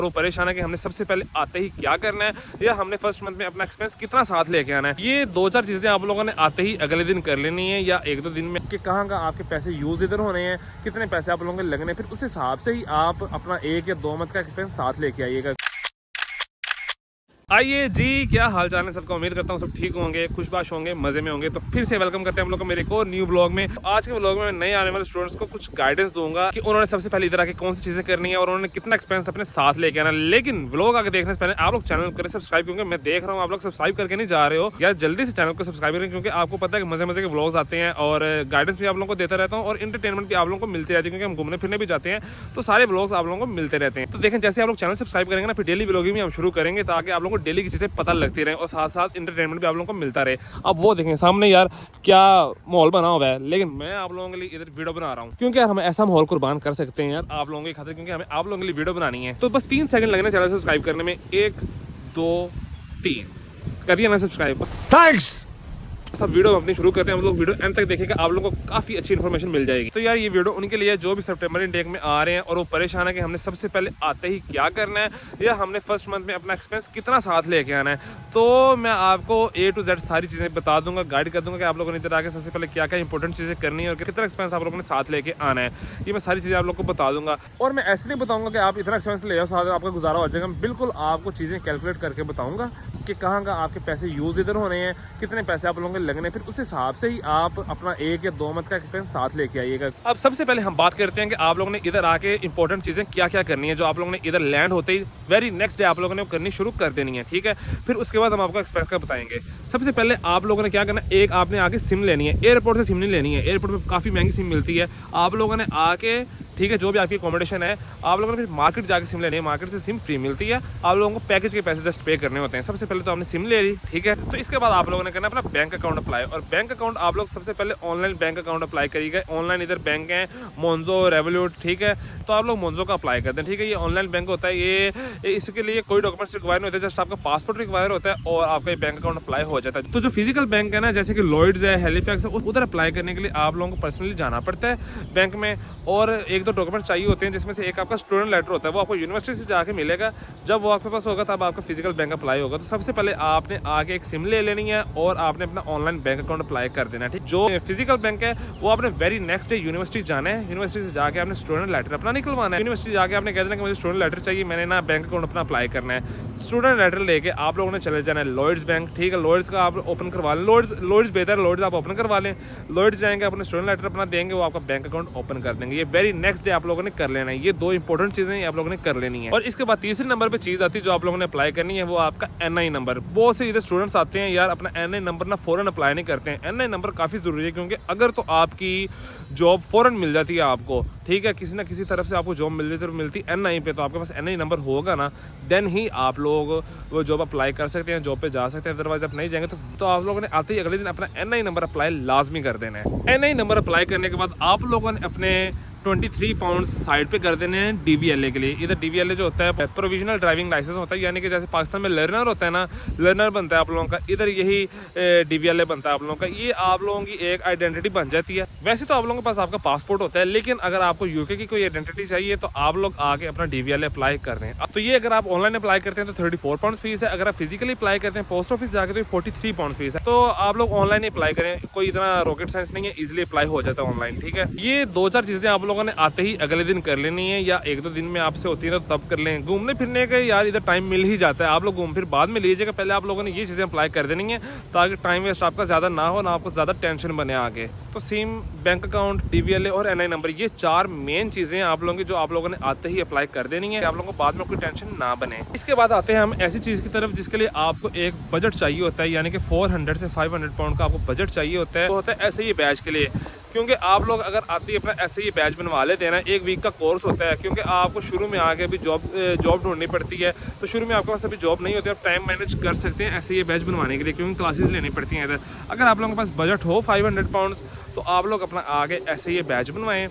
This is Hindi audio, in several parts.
वो परेशान है कि हमने सबसे पहले आते ही क्या करना है या हमने फर्स्ट मंथ में अपना एक्सपेंस कितना साथ लेके आना है। ये 2-4 चीजें आप लोगों ने आते ही अगले दिन कर लेनी है या 1-2 दिन में कि कहाँ का आपके पैसे यूज इधर होने हैं, कितने पैसे आप लोगों के लगने, फिर उस हिसाब से ही आप अपना 1 या 2 मंथ का एक्सपेंस साथ लेके आइएगा। आइए जी, क्या हाल चाल है सबका। उम्मीद करता हूँ सब ठीक होंगे, खुशबाश होंगे, मजे में होंगे। तो फिर से वेलकम करते हैं हम लोग को मेरे एक और न्यू व्लॉग में। आज के व्लॉग में मैं नए आने वाले स्टूडेंट्स को कुछ गाइडेंस दूंगा कि उन्होंने सबसे पहले इधर आके कौन सी चीजें करनी है और उन्होंने कितना एक्सपेंस अपने साथ लेके आना। लेकिन व्लॉग आगे देखने से पहले आप लोग चैनल करें सब्सक्राइब, क्योंकि मैं देख रहा हूँ आप लोग सब्सक्राइब करके नहीं जा रहे हो यार। जल्दी से चैनल को सब्सक्राइब करें, क्योंकि आपको पता है कि मजे मजे के व्लॉग्स आते हैं और गाइडेंस भी आप लोगों को देता रहता हूँ और इंटरटेनमेंट भी आप लोगों को मिलती रहती है, क्योंकि हम घूमने फिरने भी जाते हैं तो सारे व्लॉग्स आप लोगों को मिलते रहते हैं। तो देखें, जैसे आप लोग चैनल सब्सक्राइब करेंगे ना, फिर डेली व्लॉगिंग भी हम शुरू करेंगे ताकि आप लोगों को डेली की चीजें पता लगती रहे और साथ साथ इंटरटेनमेंट भी आप लोगों को मिलता रहे। अब वो देखें सामने यार क्या माहौल बना हुआ है, लेकिन मैं आप लोगों के लिए इधर वीडियो बना रहा हूँ क्योंकि यार हम ऐसा माहौल कुर्बान कर सकते हैं यार आप लोगों की खातिर, क्योंकि हमें आप लोगों के लिए वीडियो बनानी है। तो बस 3 सेकंड लगने चैनल सब्सक्राइब करने में। 1 2 3 करिए ना सब्सक्राइब। थैंक्स। सब वीडियो अपनी शुरू करते हैं हम लोग। वीडियो एंड तक देखिएगा, आप लोगों को काफी अच्छी इन्फॉर्मेशन मिल जाएगी। तो यार ये वीडियो उनके लिए जो भी सितंबर इनटेक में आ रहे हैं और वो परेशान है कि हमने सबसे पहले आते ही क्या करना है या हमने फर्स्ट मंथ में अपना एक्सपेंस कितना साथ लेके आना है। तो मैं आपको A to Z सारी चीजें बता दूंगा, गाइड कर दूंगा कि आप लोगों ने इधर आके सबसे पहले क्या क्या इंपॉर्टेंट चीजें करनी है और कितना एक्सपेंस आप लोगों ने साथ लेके आना है। ये मैं सारी चीजें आप लोग को बता दूंगा और मैं ऐसे नहीं बताऊंगा कि आप इतना एक्सपेंस ले आओ साथ आपका गुजारा हो जाएगा। बिल्कुल आपको चीजें कैलकुलेट करके बताऊंगा कि कहाँ का आपके पैसे यूज इधर होने हैं, कितने पैसे आप लोगों के लगने, फिर उस हिसाब से ही आप अपना 1 या 2 मंथ का एक्सपेंस साथ लेके आइएगा। अब सबसे पहले हम बात करते हैं कि आप लोगों ने इधर आके इंपॉर्टेंट चीजें क्या क्या करनी है, जो आप लोगों ने इधर लैंड होते ही वेरी नेक्स्ट डे आप लोगों ने करनी शुरू कर देनी है, ठीक है। फिर उसके बाद हम आपको एक्सपेंस का बताएंगे। सबसे पहले आप लोगों ने क्या करना है, एक आपने आके सिम लेनी है। एयरपोर्ट से सिम नहीं लेनी है, एयरपोर्ट में काफी महंगी सिम मिलती है। आप लोगों ने आके, ठीक है, जो भी आपकी अकोमोडेशन है, आप लोगों ने फिर मार्केट जाके सिम लेनी है। मार्केट से सिम फ्री मिलती है, आप लोगों को पैकेज के पैसे जस्ट पे करने होते हैं। सबसे पहले तो आपने सिम ले ली, ठीक है। तो इसके बाद आप लोगों ने करना अपना बैंक अकाउंट अप्लाई, और बैंक अकाउंट आप लोग सबसे पहले ऑनलाइन बैंक अकाउंट अप्लाई करिएगा। ऑनलाइन इधर बैंक है मोन्जो, रेवोल्यूट, ठीक है। तो आप लोग मोन्जो का अप्लाई करते हैं, ठीक है। ये ऑनलाइन बैंक होता है, ये इसके लिए कोई डॉक्यूमेंट्स रिक्वायर नहीं होते, जस्ट आपका पासपोर्ट रिक्वायर होता है और आपका बैंक अकाउंट अप्लाई हो जाता है। तो जो फिजिकल बैंक है ना, जैसे कि लॉयड्स है, हैलिफैक्स है, उधर अप्लाई करने के लिए आप लोगों को पर्सनली जाना पड़ता है बैंक में, और 1-2 डॉक्यूमेंट चाहिए होते हैं, जिसमें से एक आपका स्टूडेंट लेटर होता है, वो आपको यूनिवर्सिटी से जाके मिलेगा। जब वो आपके पास होगा तब आपका फिजिकल बैंक अप्लाई होगा। तो सबसे पहले आपने आगे एक सिम ले लेनी है और आपने अपना ऑनलाइन बैंक अकाउंट अप्लाई कर देना है, ठीक। जो फिजिकल बैंक है वो आपने वेरी नेक्स्ट डे यूनिवर्सिटी जाना है। यूनिवर्सिटी से जाके आपने स्टूडेंट लेटर अपना निकलवाना है। यूनिवर्सिटी जाके आपने कह देना कि मुझे स्टूडेंट लेटर चाहिए, मैंने ना बैंक अकाउंट अपना अप्लाई करना है। स्टूडेंट लेटर लेके आप लोगों ने चले जाना है लॉयड्स बैंक, ठीक है। लॉयड्स का आप ओपन करवा लें, लॉयड्स बेहतर है, लॉयड्स आप ओपन करवा लें। लॉयड्स जाएंगे, अपने स्टूडेंट लेटर अपना देंगे, वो आपका बैंक अकाउंट ओपन कर देंगे। ये वेरी नेक्स्ट डे आप लोगों ने कर लेना है। ये 2 इंपॉर्टेंट चीजें आप लोगों ने कर लेनी है। और इसके बाद तीसरे नंबर पे चीज आती है जो आप लोगों ने अप्लाई करनी है, वो आपका NI नंबर। बहुत से इधर स्टूडेंट्स आते हैं यार, अपना NI नंबर ना फौरन अप्लाई नहीं करते हैं। NI नंबर काफी जरूरी है, क्योंकि अगर तो आपकी जॉब फौरन मिल जाती है आपको, ठीक है, किसी ना किसी तरफ से आपको जॉब मिलती NI पे, तो आपके पास NI नंबर होगा ना, देन ही आप लोग वो जॉब अप्लाई कर सकते हैं, जॉब पे जा सकते हैं। अदरवाइज आप नहीं जाएंगे तो आप लोगों ने आते ही अगले दिन अपना NI नंबर अप्लाई लाजमी कर देना है। NI नंबर अप्लाई करने के बाद आप लोगों ने अपने 23 पाउंड साइड पे कर देने हैं DVLA के लिए। इधर DVLA जो होता है प्रोविजनल ड्राइविंग लाइसेंस होता है, यानी कि जैसे पाकिस्तान में लर्नर होता है ना, लर्नर बनता है आप लोगों का, इधर यही DVLA बनता है आप लोगों का। ये आप लोगों की एक आइडेंटिटी बन जाती है। वैसे तो आप लोगों के पास आपका पासपोर्ट होता है, लेकिन अगर आपको UK की कोई आइडेंटिटी चाहिए तो आप लोग आके अपना DVLA अप्लाई कर रहे हैं। तो ये अगर आप ऑनलाइन अप्लाई करते हैं तो 34 पाउंड फीस है। अगर आप फिजिकली अप्लाई करते हैं पोस्ट ऑफिस जाके तो 43 पाउंड फीस है। तो आप लोग ऑनलाइन अप्लाई करें, कोई इतना रॉकेट साइंस नहीं है, इजिली अप्लाई हो जाता है ऑनलाइन, ठीक है। ये 2-4 चीजें आप लोगों ने आते ही अगले दिन कर लेनी है, या 1-2 दिन में आपसे होती है तो तब कर लें। घूमने फिरने का यार इधर टाइम मिल ही जाता है, आप लोग घूम फिर बाद में लीजिएगा। पहले आप लोगों ने ये चीजें अप्लाई कर देनी है ताकि टाइम वेस्ट आपका ज्यादा ना हो, ना आपको ज्यादा टेंशन बने आगे। तो सिम, बैंक अकाउंट, DVLA और NI नंबर, ये 4 मेन चीजें हैं आप लोगों की, जो आप लोगों ने आते ही अप्लाई कर देनी है, आप लोगों को बाद में कोई टेंशन ना बने। इसके बाद आते हैं हम ऐसी चीज की तरफ जिसके लिए आपको एक बजट चाहिए होता है, यानी कि 400 से 500 पाउंड का आपको बजट चाहिए होता है। तो होता है SAE बैच के लिए, क्योंकि आप लोग अगर आते ही अपना SAE बैच बनवा लेते हैं ना, 1 वीक का कोर्स होता है, क्योंकि आपको शुरू में आगे भी जॉब ढूंढनी पड़ती है। तो शुरू में आपके पास अभी जॉब नहीं होती, आप टाइम मैनेज कर सकते हैं SAE बैच बनवाने के लिए, क्योंकि क्लासेस लेनी पड़ती हैं इधर। अगर आप लोगों के पास बजट हो 500 पाउंड तो आप लोग अपना आगे SAE बैच बनवाएं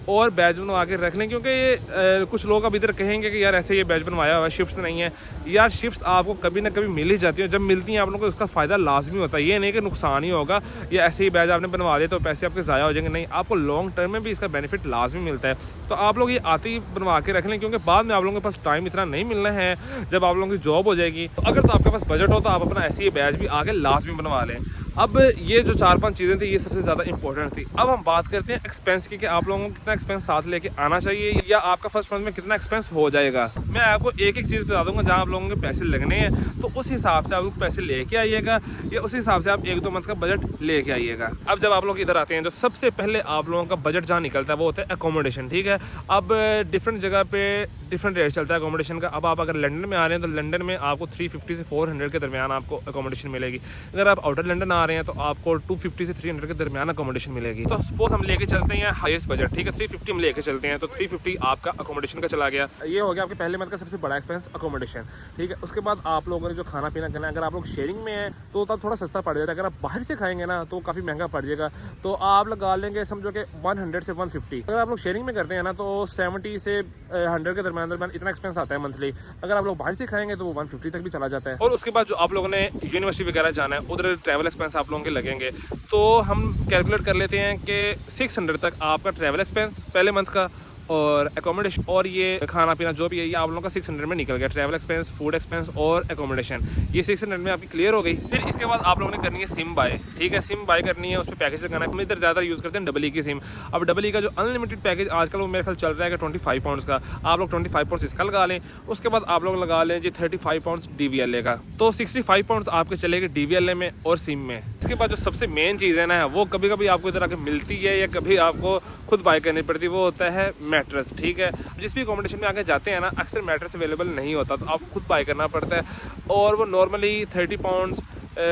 और बैच बनवा के रख लें, क्योंकि ये कुछ लोग अब इधर कहेंगे कि यार ऐसे ये बैच बनवाया हुआ है, शिफ्ट्स नहीं है। यार शिफ्ट्स आपको कभी ना कभी मिल ही जाती है, जब मिलती हैं आप लोगों को उसका फ़ायदा लाजमी होता है। ये नहीं कि नुकसान ही होगा या ऐसे ही बैच आपने बनवा लिया तो पैसे आपके ज़ाया हो जाएंगे, नहीं, आपको लॉन्ग टर्म में भी इसका बेनिफिट लाजमी मिलता है। तो आप लोग ये आते ही बनवा के रख लें, क्योंकि बाद में आप लोगों के पास टाइम इतना नहीं मिलना है जब आप लोगों की जॉब हो जाएगी। तो अगर तो आपके पास बजट हो तो आप अपना ऐसे ही बैच भी आगे लाजमी बनवा लें। अब ये जो 4-5 चीज़ें थी ये सबसे ज़्यादा इंपॉर्टेंट थी। अब हम बात करते हैं एक्सपेंस की कि आप लोगों को कितना एक्सपेंस साथ लेके आना चाहिए या आपका फर्स्ट मंथ में कितना एक्सपेंस हो जाएगा। मैं आपको एक एक चीज़ बता दूंगा जहाँ आप लोगों के पैसे लगने हैं, तो उस हिसाब से आप लोग पैसे लेके आइएगा या उस हिसाब से आप 1-2 मंथ का बजट लेके आइएगा। अब जब आप लोग इधर आते हैं तो सबसे पहले आप लोगों का बजट जहाँ निकलता है वो होता है अकोमोडेशन, ठीक है। अब डिफरेंट जगह पे डिफरेंट रेट चलता है अकोमोडेशन का। अब आप अगर लंदन में आ रहे हैं तो लंदन में आपको 350 से 400 के दरमियान आपको अकोमोडेशन मिलेगी। अगर आप आउटर लंदन आ रहे हैं तो आपको 250 से 300 के दरमियान अकोमोडेशन मिलेगी। तो सपोज हम लेके चलते हैं हाईएस्ट बजट, ठीक है, 350 हम लेके चलते हैं, तो 350 आपका अकोमोडेशन का चला गया। ये हो गया आपके पहले मंथ का सबसे बड़ा एक्सपेंस अकोमोडेशन, ठीक है। उसके बाद आप लोगों ने जो खाना पीना करना है, अगर आप लोग शेयरिंग में हैं तो तब थोड़ा सस्ता पड़ जाता है। अगर आप बाहर से खाएंगे ना तो काफ़ी महंगा पड़ जाएगा, तो आप लगा लेंगे समझो कि 100 से 150। अगर आप लोग शेयरिंग में करते हैं ना तो 70 से 100 के दरमियान इतना एक्सपेंस आता है मंथली। अगर आप लोग बाहर से खाएंगे तो वो 150 तक भी चला जाता है। और उसके बाद जो आप लोगों ने यूनिवर्सिटी वगैरह जाना है उधर ट्रैवल एक्सपेंस आप लोगों के लगेंगे, तो हम कैलकुलेट कर लेते हैं कि 600 तक आपका ट्रैवल एक्सपेंस पहले मंथ का और एकोमोडेशन और ये खाना पीना जो भी है ये आप लोगों का 600 में निकल गया। ट्रैवल एक्सपेंस, फूड एक्सपेंस और एकोमोडेशन ये 600 में आपकी क्लियर हो गई। फिर इसके बाद आप लोगों ने करनी है सिम बाय, ठीक है। सिम बाय करनी है, उस पर पैकेज लगाना है। हम इधर ज़्यादा यूज़ करते हैं डबल ई की सिम। अब डबल ई का जो अनलिमिटेड पैकेज आजकल वो मेरे ख्याल चल रहा है कि 25 पाउंड्स का, आप लोग 25 पाउंड्स इसका लगा लें। उसके बाद आप लोग लगा लें जी 35 पाउंड्स DVLA का, तो 65 पाउंड्स आपके चलेंगे DVLA में और सिम में। इसके बाद जो सबसे मेन चीज़ है ना वो कभी कभी आपको इधर आके मिलती है या कभी आपको खुद बाय करनी पड़ती है, वो होता है मैट्रेस, ठीक है। जिस भी अकोमोडेशन में आके जाते हैं ना अक्सर मैट्रेस अवेलेबल नहीं होता, तो आप खुद बाय करना पड़ता है। और वो नॉर्मली 30 पाउंड्स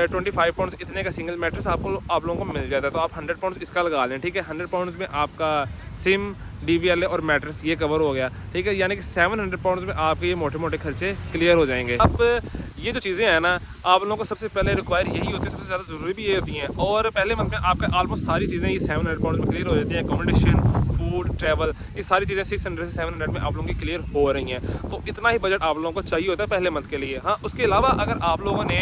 25 पाउंड्स इतने का सिंगल मैट्रेस आप लोगों को मिल जाता है। तो आप 100 पाउंड्स इसका लगा लें, ठीक है। 100 पाउंड्स में आपका सिम, DVLA और मैट्रेस ये कवर हो गया, ठीक है। यानी कि 700 पाउंड्स में आपके ये मोटे मोटे खर्चे क्लियर हो जाएंगे। अब ये जो चीज़ें हैं ना आप लोगों को सबसे पहले रिक्वायर यही होती है, सबसे ज़्यादा ज़रूरी भी ये होती हैं। और पहले मंथ में आपका ऑलमोस्ट सारी चीज़ें ये 700 पाउंड्स में क्लियर हो जाती हैं। अकोमोडेशन, फूड, ट्रैवल, ये सारी चीज़ें 600 से 700 में आप लोगों की क्लियर हो रही हैं। तो इतना ही बजट आप लोगों को चाहिए होता है पहले मंथ के लिए। हाँ, उसके अलावा अगर आप लोगों ने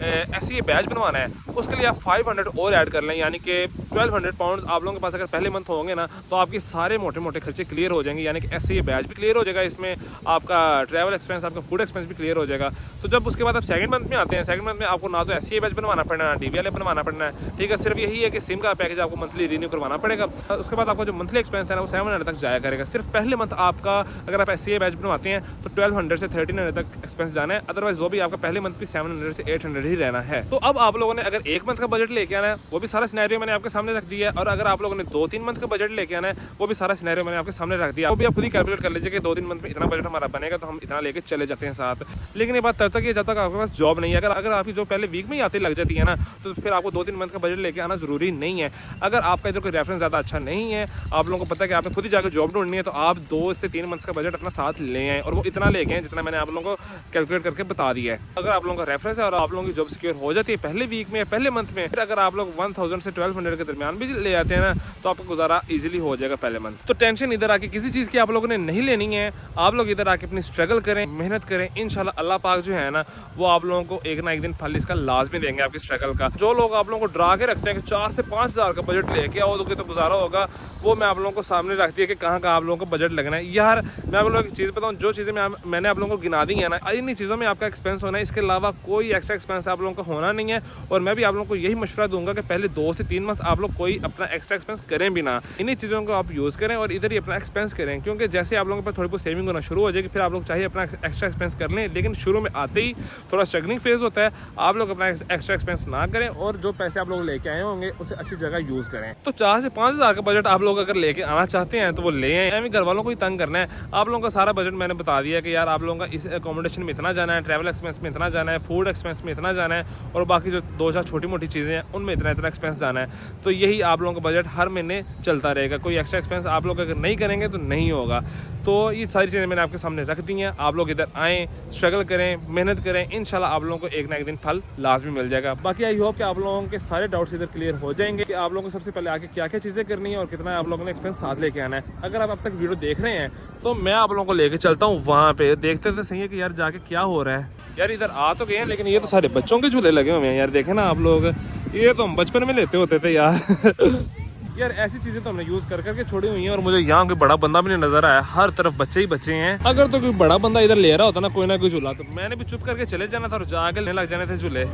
ऐसे ये बैच बनवाना है उसके लिए आप 500 और ऐड कर लें, यानी कि 1200 पाउंड्स आप लोगों के पास अगर पहले मंथ होंगे ना तो आपके सारे मोटे मोटे खर्चे क्लियर हो जाएंगे। यानी कि ऐसे ये बैच भी क्लियर हो जाएगा, इसमें आपका ट्रैवल एक्सपेंस, आपका फूड एक्सपेंस भी क्लियर हो जाएगा। तो जब उसके बाद आप सेकंड मंथ में आते हैं, सेकंड मंथ में आपको ना तो ऐसे बैच बनवाना पड़ना है, DVLA बनवाना पड़ना है, ठीक है। सिर्फ यही है कि सिम का पैकेज आपको मंथली रिन्यू करवाना पड़ेगा। उसके बाद आपका जो मंथली एक्सपेंस है ना वो 700 तक जाया करेगा। सिर्फ पहले मंथ आपका अगर आप ऐसे बैच बनवाते हैं तो 1200 से 1300 तक एक्सपेंस जाना है। अदरवाइज वो भी आपका पहले मंथ भी 700 से 800 ही रहना है। तो अब आप लोगों ने अगर एक मंथ का बजट लेके आना है वो भी सारा सिनेरियो मैंने आपके सामने रख दिया है, और अगर आप लोगों ने 2-3 मंथ का बजट लेके आना है वो भी सारा सिनेरियो मैंने आपके सामने रख दिया। वो भी आप खुद ही कैलकुलेट कर लीजिए कि 2-3 मंथ में इतना बजट हमारा बनेगा तो हम इतना लेके चले जाते हैं साथ। लेकिन ये बात तब तक है जब तक आपके पास जॉब नहीं है। अगर आपकी जो पहले वीक में ही आते लग जाती है ना तो फिर आपको 2-3 मंथ का बजट लेके आना जरूरी नहीं है। अगर आपका इधर कोई रेफरेंस ज़्यादा अच्छा नहीं है, आप लोगों को पता है कि आपने खुद ही जाकर जॉब ढूंढनी है, तो आप 2 से 3 मंथ का बजट अपना साथ ले आए, और वो इतना लेके आए जितना मैंने आप लोगों को कैलकुलेट करके बता दिया है। अगर आप लोगों का रेफरेंस है और आप लोगों की जॉब सिक्योर हो जाती है पहले वीक में, पहले मंथ में, फिर अगर आप लोग 1000 से 1200 के दरमियान भी ले आते हैं ना तो आपको गुजारा इजीली हो जाएगा पहले मंथ। तो टेंशन इधर आके किसी चीज़ की आप लोगों ने नहीं लेनी है। आप लोग इधर आके अपनी स्ट्रगल करें, मेहनत करें, इंशाल्लाह अल्लाह पाक जो है ना वो आप लोगों को एक ना एक दिन फल इसका लाजमी देंगे आपकी स्ट्रगल का। जो लोग आप लोगों को डरा के रखते हैं कि 4 से 5 हज़ार का बजट लेके आओ तो गुजारा होगा, वो मैं आप लोगों को सामने रखती है कि कहाँ आप लोगों को बजट लगना है। यार मैं आप लोगों को एक चीज़ बताऊँ, जो चीज़ें मैंने आप लोगों को गिना दी है ना, इन्हीं चीज़ों में आपका एक्सपेंस होना है, इसके अलावा कोई एक्स्ट्रा एक्सपेंस आप लोगों का होना नहीं है। और मैं भी आप लोगों को यही मशवरा दूंगा कि पहले 2 से 3 मंथ आप लोग कोई अपना एक्स्ट्रा एक्सपेंस करें भी ना, इन्हीं चीज़ों को आप यूज़ करें और इधर ही अपना एक्सपेंस करें। क्योंकि जैसे आप लोगों के पास थोड़ी बहुत सेविंग होना शुरू हो जाएगी फिर आप लोग चाहिए अपना एक्स्ट्रा एक्सपेंस कर लें, लेकिन शुरू में आते ही थोड़ा स्ट्रगलिंग फेज होता है। आप लोग अपना एक्स्ट्रा एक्सपेंस ना करें और जो पैसे आप लोग लेके आए होंगे उसे अच्छी जगह यूज़ करें। तो 4 से 5 हज़ार का बजट आप लोग अगर लेके आना चाहते हैं तो वो ले आए। हमें घर वालों को ही तंग करना है। आप लोगों का सारा बजट मैंने बता दिया कि यार आप लोगों का इस अकोमोडेशन में इतना जाना है, ट्रैवल एक्सपेंस में इतना जाना है, फूड एक्सपेंस में इतना जाना है, और बाकी जो 2-4 छोटी मोटी चीज़ें हैं उनमें इतना एक्सपेंस जाना है। तो यही आप लोगों का बजट हर महीने चलता रहेगा। कोई एक्स्ट्रा एक्सपेंस आप लोग अगर नहीं करेंगे तो नहीं होगा। तो ये सारी चीज़ें मैंने आपके सामने रख दी हैं। आप लोग इधर आएँ, स्ट्रगल करें, मेहनत करें, इंशाल्लाह आप लोगों को एक ना एक दिन फल लाजमी मिल जाएगा। बाकी आई होप कि आप लोगों के सारे डाउट्स इधर क्लियर हो जाएंगे कि आप लोगों को सबसे पहले आके क्या क्या चीज़ें करनी है और कितना आप लोगों ने एक्सपेंस साथ लेके आना है। अगर आप अब तक वीडियो देख रहे हैं तो मैं आप लोगों को लेके चलता हूँ वहाँ पे, देखते तो सही है कि यार जाके क्या हो रहा है। यार इधर आ तो गए हैं लेकिन ये तो सारे बच्चों के झूले लगे हुए हैं यार, देखे ना आप लोग, ये तो हम बचपन में लेते होते थे यार। यार ऐसी चीजें तो हमने यूज कर करके छोड़ी हुई हैं और मुझे यहाँ कोई बड़ा बंदा भी नहीं नजर आया, हर तरफ बच्चे ही बच्चे हैं। अगर तो कोई बड़ा बंदा इधर ले रहा होता ना कोई झूला, तो मैंने भी चुप करके चले जाना था और जाके लेने लग जाने थे झूले।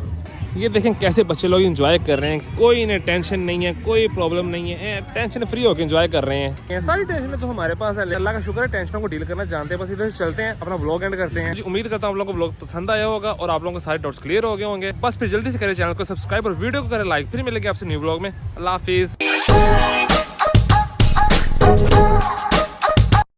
ये देखें कैसे बच्चे लोग एंजॉय कर रहे हैं, कोई इन्हें टेंशन नहीं है, कोई प्रॉब्लम नहीं है, टेंशन फ्री होकर एंजॉय कर रहे हैं। सारी टेंशन तो हमारे पास है, अल्लाह का शुक्र है, टेंशनों को डील करना जानते हैं। बस इधर से चलते हैं, अपना व्लॉग एंड करते हैं। जी उम्मीद करता हूँ आप लोगों को व्लॉग पसंद आया होगा और आप लोगों को सारे डाउट्स क्लियर हो गए होंगे। बस फिर जल्दी से करें चैनल को सब्सक्राइब और वीडियो को करें लाइक। फिर मिलेंगे आपसे न्यू व्लॉग में। अल्लाह हाफिज़।